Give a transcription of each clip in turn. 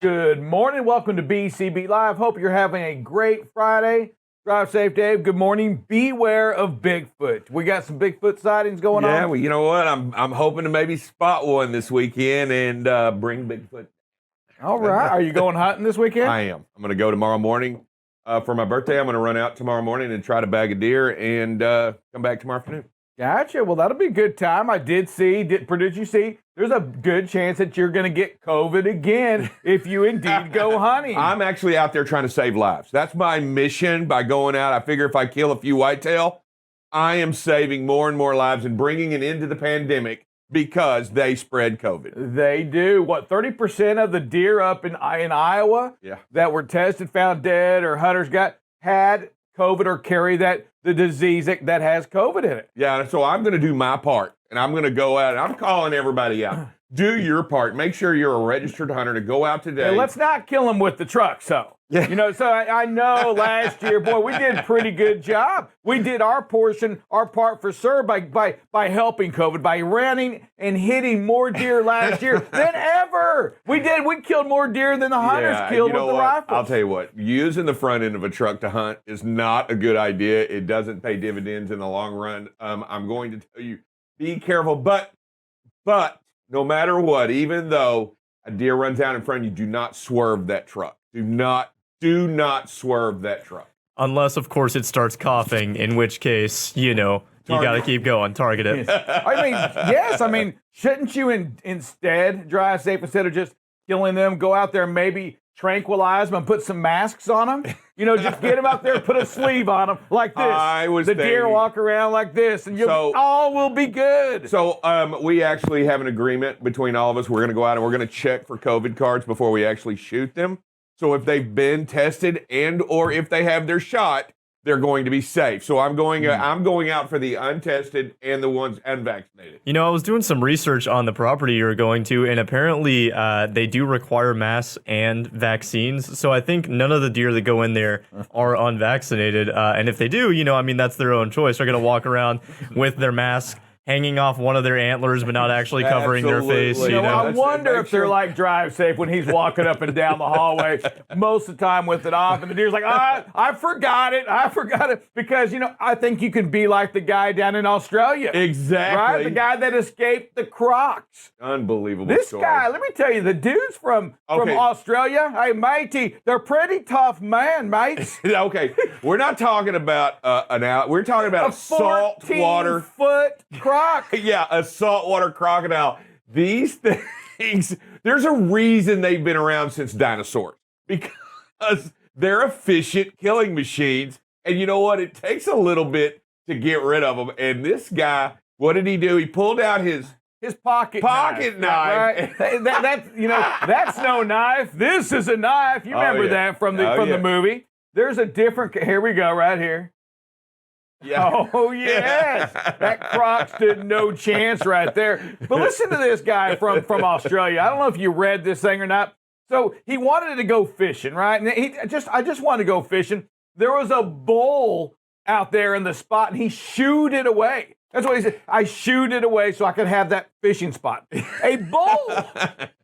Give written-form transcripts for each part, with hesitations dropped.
Good morning. Welcome to BCB Live. Hope you're having a great Friday. Drive safe, Dave. Good morning. Beware of Bigfoot. We got some Bigfoot sightings going on. Yeah, well, you know what? I'm hoping to maybe spot one this weekend and bring Bigfoot. All right. Are you going hunting this weekend? I am. I'm going to go tomorrow morning for my birthday. I'm going to run out tomorrow morning and try to bag a deer and come back tomorrow afternoon. Gotcha. Well, that'll be a good time. I did see, did you see, there's a good chance that you're going to get COVID again if you indeed go hunting. I'm actually out there trying to save lives. That's my mission by going out. I figure if I kill a few whitetail, I am saving more and more lives and bringing an end to the pandemic because they spread COVID. They do. What, 30% of the deer up in Iowa that were tested, found dead, or hunters had COVID or carry the disease that has COVID in it. Yeah, so I'm going to do my part, and I'm going to go out, and I'm calling everybody out. Do your part. Make sure you're a registered hunter to go out today. Hey, let's not kill them with the truck, so. Yeah. You know, so I know last year, boy, we did a pretty good job. We did our portion, our part for sure by helping COVID, by running and hitting more deer last year than ever. We killed more deer than the hunters killed with the rifles. I'll tell you what, using the front end of a truck to hunt is not a good idea. It doesn't pay dividends in the long run. I'm going to tell you, be careful, but no matter what, even though a deer runs out in front of you, do not swerve that truck. Do not swerve that truck. Unless, of course, it starts coughing, in which case, you got to keep going, target it. I mean, shouldn't you instead drive safe instead of just killing them, go out there and maybe tranquilize them and put some masks on them? You know, just get them out there, put a sleeve on them like this. Deer walk around like this, and all will be good. So we actually have an agreement between all of us. We're going to go out and we're going to check for COVID cards before we actually shoot them. So if they've been tested and or if they have their shot, they're going to be safe. So I'm going out for the untested and the ones unvaccinated. You know, I was doing some research on the property you're going to, and apparently they do require masks and vaccines. So I think none of the deer that go in there are unvaccinated. And if they do, that's their own choice. They're going to walk around with their mask hanging off one of their antlers, but not actually covering their face. I wonder if they're like drive safe when he's walking up and down the hallway most of the time with it off, and the deer's like, I forgot it, because I think you can be like the guy down in Australia, exactly, right? The guy that escaped the crocs. Unbelievable. This story. guy, let me tell you, the dudes from Australia, hey matey, they're pretty tough man, mates. Okay, we're not talking about we're talking about a saltwater 14-foot croc. Yeah, a saltwater crocodile. These things, there's a reason they've been around since dinosaurs, because they're efficient killing machines. And you know what? It takes a little bit to get rid of them. And this guy, what did he do? He pulled out his pocket knife. Right? That's no knife. This is a knife. You remember that from the movie. There's a different, here we go, right here. Yeah. Oh, yes. That croc stood no chance right there. But listen to this guy from Australia. I don't know if you read this thing or not. So he wanted to go fishing, right? And I just wanted to go fishing. There was a bull out there in the spot, and he shooed it away. That's what he said. I shooed it away so I could have that fishing spot. A bull.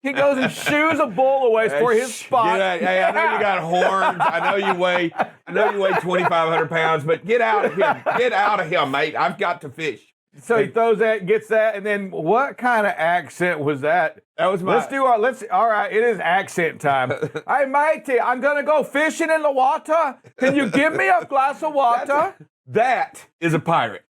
He goes and shoos a bull away for his spot. Hey, I know you got horns. I know you weigh 2,500 pounds, but get out of here. Get out of here, mate. I've got to fish. So he throws that, gets that, and then what kind of accent was that? That was my... all right, it is accent time. Hey, matey, I'm going to go fishing in the water. Can you give me a glass of water? That is a pirate.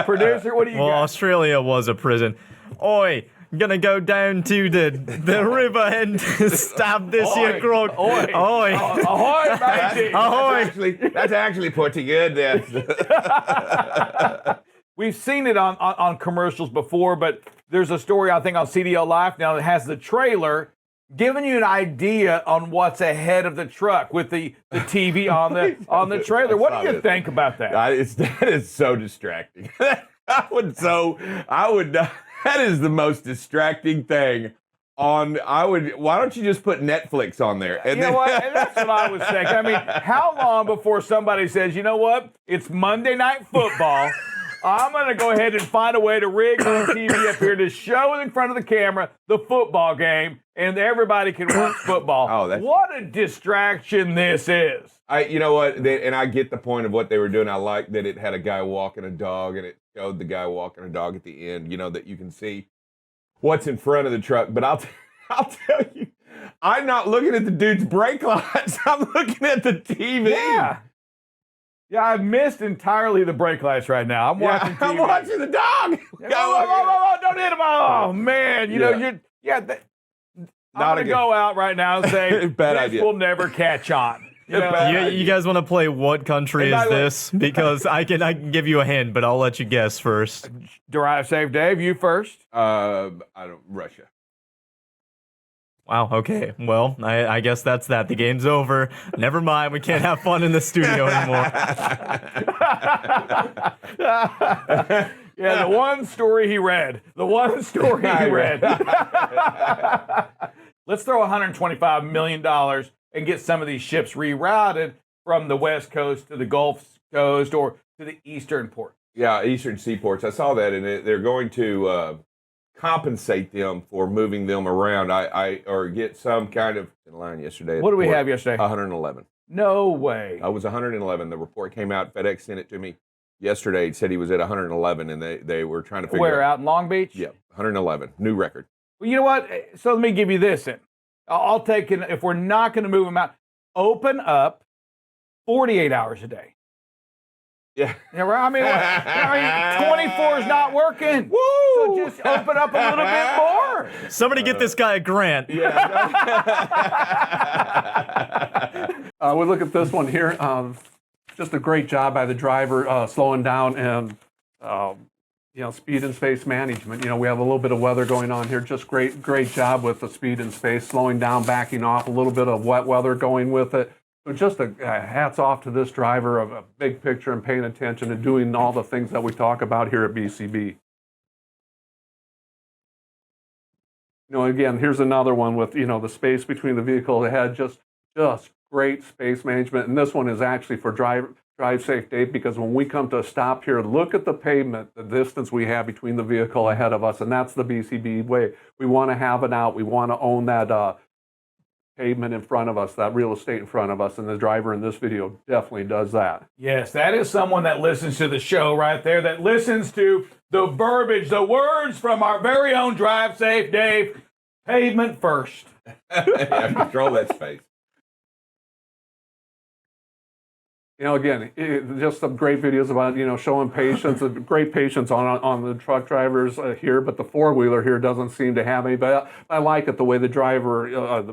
Producer, what do you got? Well, Australia was a prison. Oi, gonna go down to the river and stab this here croc. Oi. Ahoy, matey. Ahoy. That's actually pretty good there. We've seen it on commercials before, but there's a story, I think, on CDL Life now that has the trailer giving you an idea on what's ahead of the truck with the TV on the trailer. What do you think about that? That is so distracting. I would that is the most distracting thing why don't you just put Netflix on there? And and that's what I was thinking. I mean, how long before somebody says, you know what? It's Monday Night Football. I'm going to go ahead and find a way to rig the TV up here to show in front of the camera the football game, and everybody can watch football. What a distraction this is. You know what? And I get the point of what they were doing. I like that it had a guy walking a dog, and it showed the guy walking a dog at the end, that you can see what's in front of the truck. But I'll tell you, I'm not looking at the dude's brake lights. I'm looking at the TV. Yeah, I've missed entirely the brake lights right now. I'm watching TV. I'm watching the dog. Whoa, don't hit him. Oh, man. I'm going to go out right now and say this will never catch on. You guys want to play What Country Is This? Because I can give you a hint, but I'll let you guess first. Drive safe, Dave. You first. Russia. Wow, okay. Well, I guess that's that. The game's over. Never mind. We can't have fun in the studio anymore. The one story he read. Let's throw $125 million and get some of these ships rerouted from the West Coast to the Gulf Coast or to the eastern ports. Yeah, eastern seaports. I saw that, and they're going to compensate them for moving them around. Or get some kind of in line yesterday. What did we have yesterday? 111. No way. I was 111. The report came out. FedEx sent it to me yesterday. It said he was at 111, and they were trying to figure Where, out in Long Beach? Yeah, 111. New record. Well, you know what? So let me give you this. I'll take it, if we're not going to move them out, open up 48 hours a day. Yeah. I mean, 24 is not working. Woo! So just open up a little bit more. Somebody get this guy a grant. Yeah. We look at this one here. Just a great job by the driver slowing down and speed and space management. We have a little bit of weather going on here. Just great job with the speed and space, slowing down, backing off, a little bit of wet weather going with it. So just hats off to this driver of a big picture and paying attention and doing all the things that we talk about here at BCB. Again, here's another one with, the space between the vehicle ahead, just great space management. And this one is actually for drive safe, Dave, because when we come to a stop here, look at the pavement, the distance we have between the vehicle ahead of us, and that's the BCB way. We want to have it out. We want to own that pavement in front of us, that real estate in front of us, and the driver in this video definitely does that. Yes, that is someone that listens to the show right there, that listens to the verbiage, the words from our very own Drive Safe Dave. Pavement first. Control that space. Again, just some great videos about, showing patience, great patience on the truck drivers here, but the four-wheeler here doesn't seem to have any. But I like it the way the driver,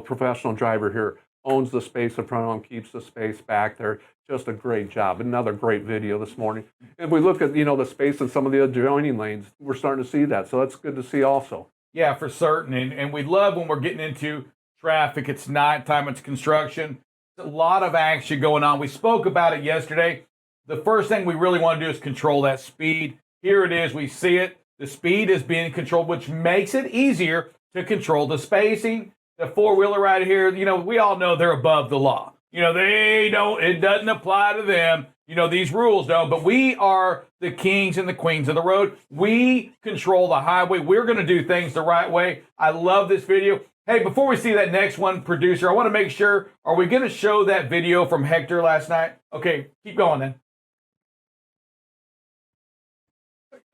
professional driver here owns the space in front of him, keeps the space back there. Just a great job. Another great video this morning. If we look at, the space in some of the adjoining lanes, we're starting to see that. So that's good to see also. Yeah, for certain. And we love when we're getting into traffic. It's nighttime, it's construction. A lot of action going on. We spoke about it yesterday. The first thing we really want to do is control that speed. Here it is. We see it. The speed is being controlled, which makes it easier to control the spacing. The four-wheeler right here, we all know they're above the law. It doesn't apply to them. These rules don't, but we are the kings and the queens of the road. We control the highway. We're going to do things the right way. I love this video. Hey, before we see that next one, producer, I want to make sure, are we going to show that video from Hector last night? Okay, keep going then.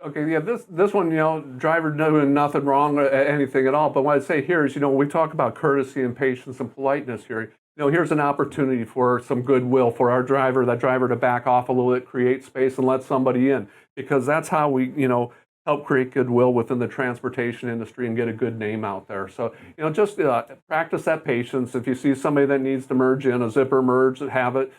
Okay, yeah, this one, driver doing nothing wrong or anything at all. But what I say here is, when we talk about courtesy and patience and politeness here, here's an opportunity for some goodwill for our driver, that driver to back off a little bit, create space and let somebody in. Because that's how we, help create goodwill within the transportation industry and get a good name out there. So, just practice that patience. If you see somebody that needs to merge in, a zipper merge, have it,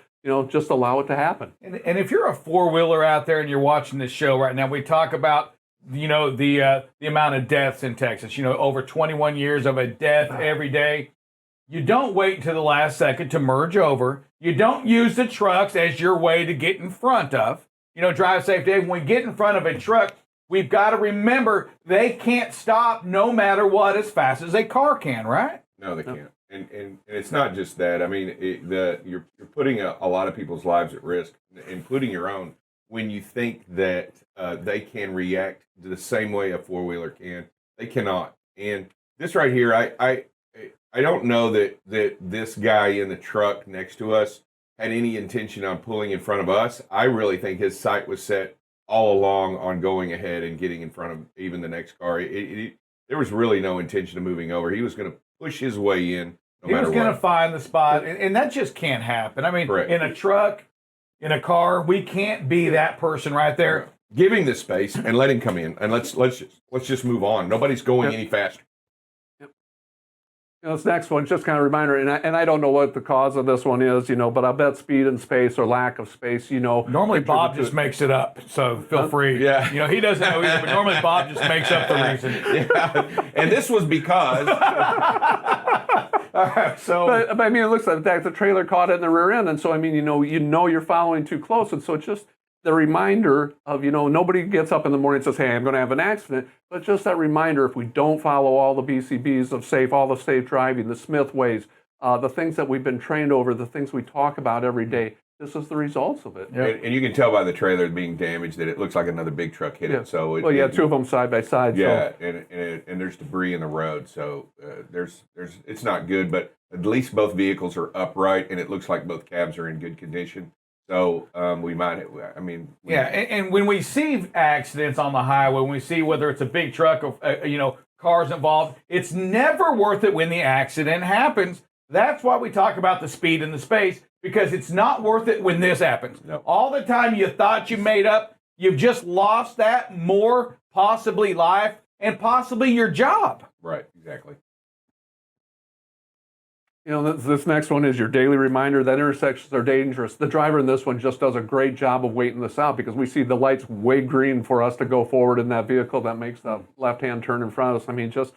just allow it to happen. And if you're a four-wheeler out there and you're watching this show right now, we talk about, the amount of deaths in Texas, over 21 years of a death every day. You don't wait until the last second to merge over. You don't use the trucks as your way to get in front of. Drive safe, Dave. When we get in front of a truck, we've got to remember they can't stop no matter what as fast as a car can, right? No, they can't. And it's not just that. I mean, you're putting a lot of people's lives at risk, including your own, when you think that they can react the same way a four-wheeler can. They cannot. And this right here, I don't know that this guy in the truck next to us had any intention on pulling in front of us. I really think his sight was set all along on going ahead and getting in front of even the next car. There was really no intention of moving over. He was going to push his way in no He matter was going to what. find the spot, and that just can't happen. I mean, Correct. in a truck, in a car, we can't be that person right there. Give him the space and let him come in, and let's just move on. Nobody's going any faster. This next one, just kind of a reminder, and I don't know what the cause of this one is, but I bet speed and space or lack of space, Normally, Bob just makes it up, so feel free. Yeah. He doesn't know either, but normally Bob just makes up the reason. Yeah. And this was because. So, But I mean, it looks like the trailer caught it in the rear end, and so I mean, you're following too close, and so it's just the reminder of nobody gets up in the morning and says, "Hey, I'm going to have an accident," but just that reminder: if we don't follow all the BCBs of all the safe driving, the Smith ways, the things that we've been trained over, the things we talk about every day, this is the results of it. And you can tell by the trailer being damaged that it looks like another big truck hit it. So two of them side by side. Yeah, So. and there's debris in the road, so there's it's not good. But at least both vehicles are upright, and it looks like both cabs are in good condition. So we might. I mean. And when we see accidents on the highway, when we see whether it's a big truck or cars involved, it's never worth it when the accident happens. That's why we talk about the speed and the space, because it's not worth it when this happens. No. All the time you thought you made up, you've just lost that, more possibly life and possibly your job. Right. Exactly. This next one is your daily reminder that intersections are dangerous. The driver in this one just does a great job of waiting this out, because we see the lights way green for us to go forward in that vehicle that makes the left-hand turn in front of us. I mean, just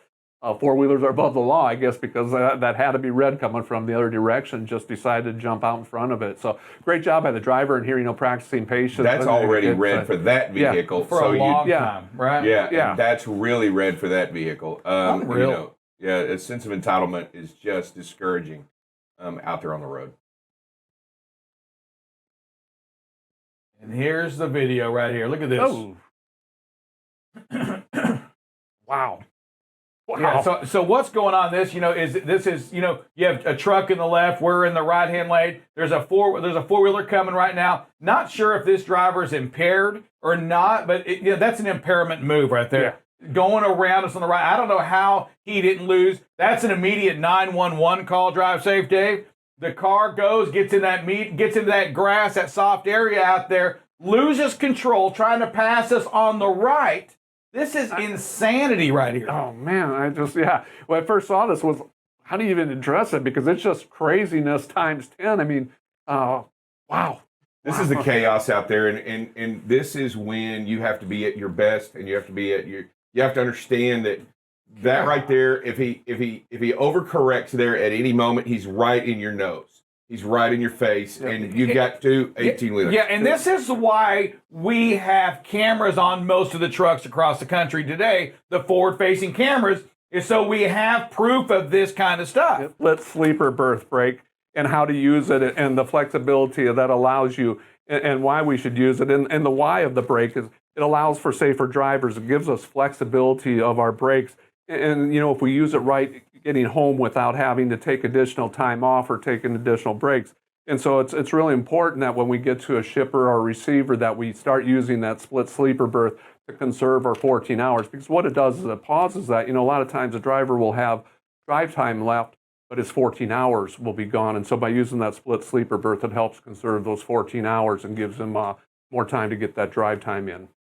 four-wheelers are above the law, I guess, because that had to be red coming from the other direction, just decided to jump out in front of it. So great job by the driver in here, practicing patience. That's already red for that vehicle. For a long time, right? Yeah. And that's really red for that vehicle. Unreal. Yeah, a sense of entitlement is just discouraging out there on the road. And here's the video right here. Look at this. Oh. Wow. Yeah, so what's going on? You have a truck in the left. We're in the right hand lane. There's a four-wheeler coming right now. Not sure if this driver is impaired or not, but that's an impairment move right there. Yeah. Going around us on the right. I don't know how he didn't lose. That's an immediate 911 call. Drive safe, Dave. The car gets into that grass, that soft area out there, loses control, trying to pass us on the right. This is insanity right here. Oh, man. When I first saw this, how do you even address it? Because it's just craziness times 10. I mean, wow. This is the chaos out there, and this is when you have to be at your best, and you have to be at your. You have to understand that right there. If he overcorrects there at any moment, he's right in your nose. He's right in your face, and you got two 18-wheelers. Yeah, and this is why we have cameras on most of the trucks across the country today. The forward-facing cameras is so we have proof of this kind of stuff. Split sleeper berth brake and how to use it, and the flexibility that allows you, and why we should use it. And the why of the brake is it allows for safer drivers. It gives us flexibility of our brakes. And, if we use it right, getting home without having to take additional time off or taking additional breaks. And so it's really important that when we get to a shipper or receiver that we start using that split sleeper berth to conserve our 14 hours. Because what it does is it pauses that. A lot of times a driver will have drive time left, but his 14 hours will be gone. And so by using that split sleeper berth, it helps conserve those 14 hours and gives him more time to get that drive time in.